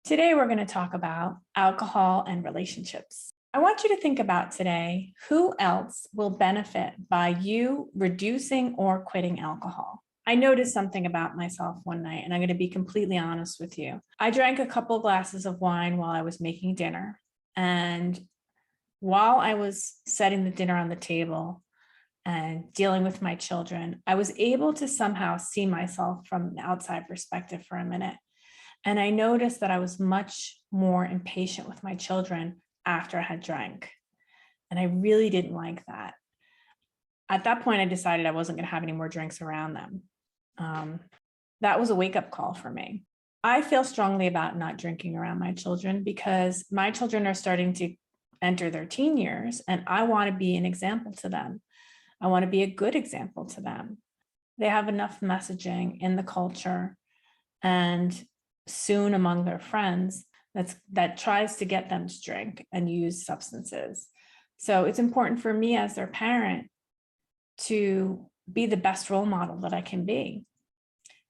Today, we're going to talk about alcohol and relationships. I want you to think about today who else will benefit by you reducing or quitting alcohol. I noticed something about myself one night, and I'm going to be completely honest with you. I drank a couple glasses of wine while I was making dinner. And while I was setting the dinner on the table and dealing with my children, I was able to somehow see myself from an outside perspective for a minute. And I noticed that I was much more impatient with my children after I had drank. And I really didn't like that. At that point, I decided I wasn't going to have any more drinks around them. That was a wake-up call for me. I feel strongly about not drinking around my children because my children are starting to enter their teen years, and I want to be an example to them. I want to be a good example to them. They have enough messaging in the culture and soon among their friends that tries to get them to drink and use substances. So it's important for me as their parent to be the best role model that I can be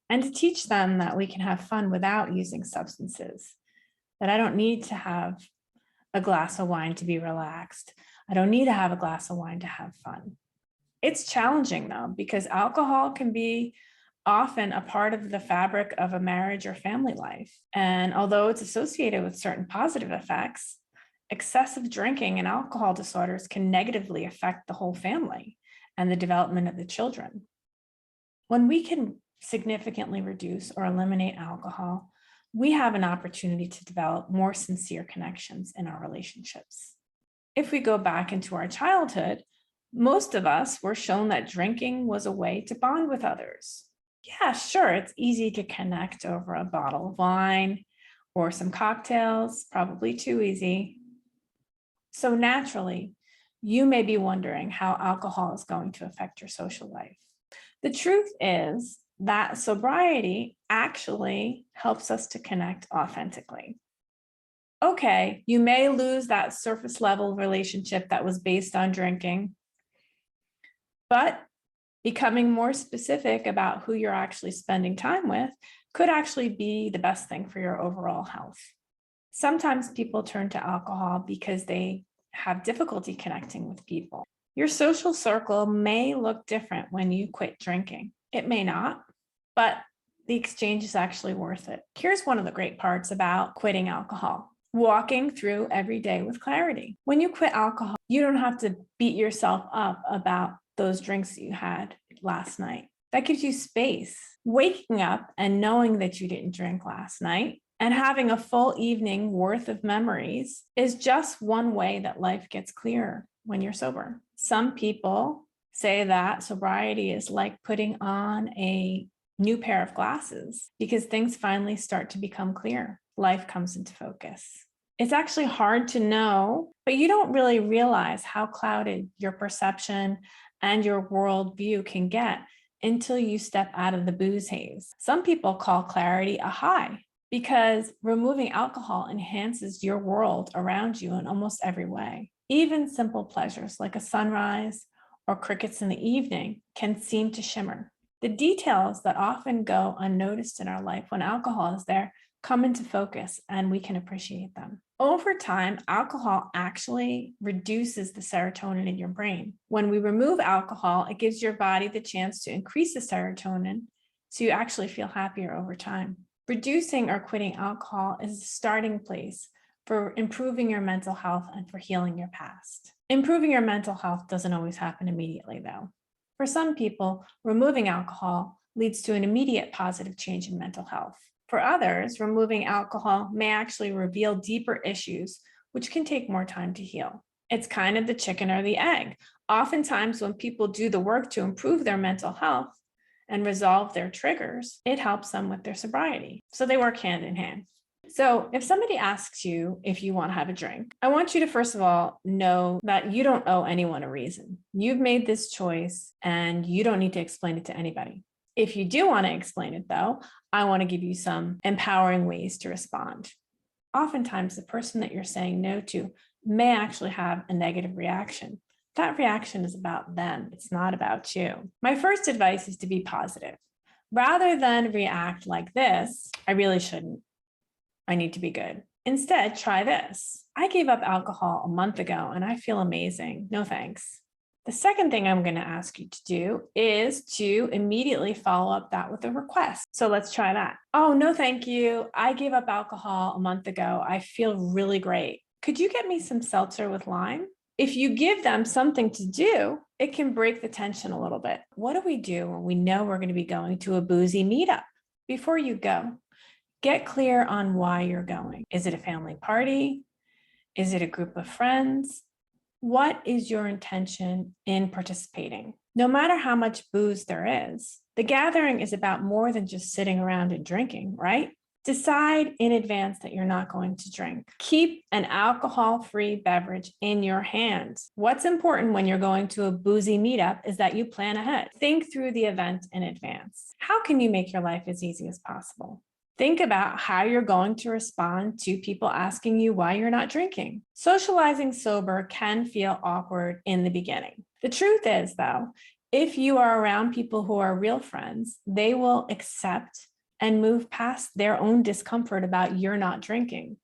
and to teach them that we can have fun without using substances, that I don't need to have a glass of wine to be relaxed. I don't need to have a glass of wine to have fun. It's challenging though, because alcohol can be often a part of the fabric of a marriage or family life. And although it's associated with certain positive effects, excessive drinking and alcohol disorders can negatively affect the whole family and the development of the children. When we can significantly reduce or eliminate alcohol, we have an opportunity to develop more sincere connections in our relationships. If we go back into our childhood, most of us were shown that drinking was a way to bond with others. Yeah, sure, it's easy to connect over a bottle of wine or some cocktails, probably too easy. So naturally, you may be wondering how alcohol is going to affect your social life. The truth is that sobriety actually helps us to connect authentically. Okay, you may lose that surface level relationship that was based on drinking, but becoming more specific about who you're actually spending time with could actually be the best thing for your overall health. Sometimes people turn to alcohol because they have difficulty connecting with people. Your social circle may look different when you quit drinking. It may not, but the exchange is actually worth it. Here's one of the great parts about quitting alcohol: walking through every day with clarity. When you quit alcohol, you don't have to beat yourself up about those drinks that you had last night. That gives you space. Waking up and knowing that you didn't drink last night and having a full evening worth of memories is just one way that life gets clearer when you're sober. Some people say that sobriety is like putting on a new pair of glasses because things finally start to become clear. Life comes into focus. It's actually hard to know, but you don't really realize how clouded your perception and your worldview can get until you step out of the booze haze. Some people call clarity a high because removing alcohol enhances your world around you in almost every way. Even simple pleasures like a sunrise or crickets in the evening can seem to shimmer. The details that often go unnoticed in our life when alcohol is there come into focus and we can appreciate them. Over time, alcohol actually reduces the serotonin in your brain. When we remove alcohol, it gives your body the chance to increase the serotonin, so you actually feel happier over time. Reducing or quitting alcohol is a starting place for improving your mental health and for healing your past. Improving your mental health doesn't always happen immediately, though. For some people, removing alcohol leads to an immediate positive change in mental health. For others, removing alcohol may actually reveal deeper issues, which can take more time to heal. It's kind of the chicken or the egg. Oftentimes, when people do the work to improve their mental health and resolve their triggers, it helps them with their sobriety. So they work hand in hand. So if somebody asks you if you want to have a drink, I want you to first of all know that you don't owe anyone a reason. You've made this choice and you don't need to explain it to anybody. If you do want to explain it though, I want to give you some empowering ways to respond. Oftentimes the person that you're saying no to may actually have a negative reaction. That reaction is about them. It's not about you. My first advice is to be positive. Rather than react like this, I really shouldn't. I need to be good. Instead, try this. I gave up alcohol a month ago and I feel amazing. No thanks. The second thing I'm going to ask you to do is to immediately follow up that with a request. So let's try that. Oh, no, thank you. I gave up alcohol a month ago. I feel really great. Could you get me some seltzer with lime? If you give them something to do, it can break the tension a little bit. What do we do when we know we're going to be going to a boozy meetup? Before you go, get clear on why you're going. Is it a family party? Is it a group of friends? What is your intention in participating? No matter how much booze there is, the gathering is about more than just sitting around and drinking, right? Decide in advance that you're not going to drink. Keep an alcohol-free beverage in your hands. What's important when you're going to a boozy meetup is that you plan ahead. Think through the event in advance. How can you make your life as easy as possible? Think about how you're going to respond to people asking you why you're not drinking. Socializing sober can feel awkward in the beginning. The truth is, though, if you are around people who are real friends, they will accept and move past their own discomfort about you're not drinking.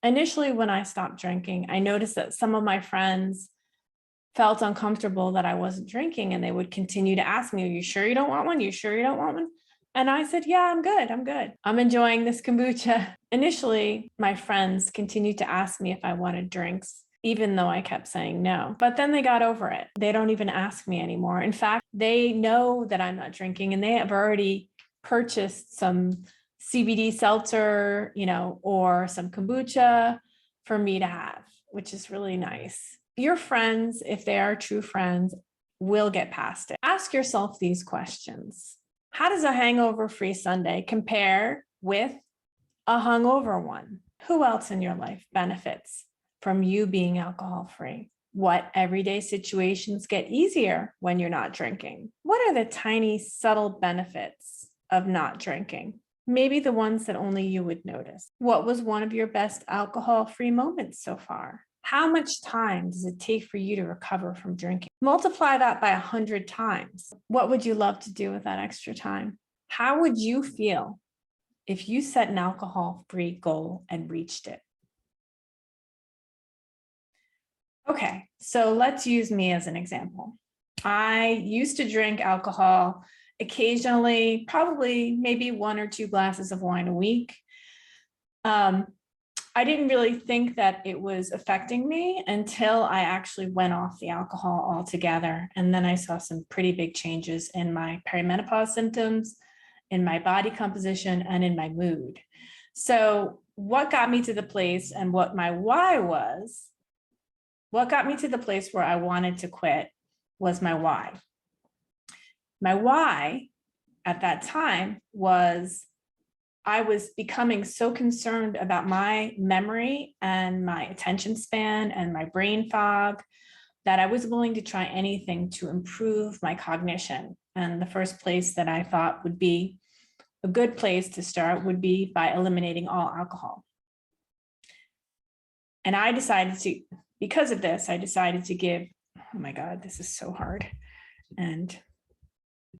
Initially, when I stopped drinking, I noticed that some of my friends felt uncomfortable that I wasn't drinking, and they would continue to ask me, are you sure you don't want one? You sure you don't want one? And I said, yeah, I'm good. I'm good. I'm enjoying this kombucha. Initially, my friends continued to ask me if I wanted drinks, even though I kept saying no. But then they got over it. They don't even ask me anymore. In fact, they know that I'm not drinking, and they have already purchased some CBD seltzer, or some kombucha for me to have, which is really nice. Your friends, if they are true friends, will get past it. Ask yourself these questions. How does a hangover-free Sunday compare with a hungover one? Who else in your life benefits from you being alcohol-free? What everyday situations get easier when you're not drinking? What are the tiny, subtle benefits of not drinking? Maybe the ones that only you would notice. What was one of your best alcohol-free moments so far? How much time does it take for you to recover from drinking? Multiply that by 100 times. What would you love to do with that extra time? How would you feel if you set an alcohol-free goal and reached it? Okay, so let's use me as an example. I used to drink alcohol occasionally, probably maybe 1 or 2 glasses of wine a week. I didn't really think that it was affecting me until I actually went off the alcohol altogether. And then I saw some pretty big changes in my perimenopause symptoms, in my body composition, and in my mood. So what got me to the place and what my why was, what got me to the place where I wanted to quit was my why. My why at that time was I was becoming so concerned about my memory and my attention span and my brain fog that I was willing to try anything to improve my cognition. And the first place that I thought would be a good place to start would be by eliminating all alcohol. And I decided to, because of this, I decided to give, oh my God, this is so hard. And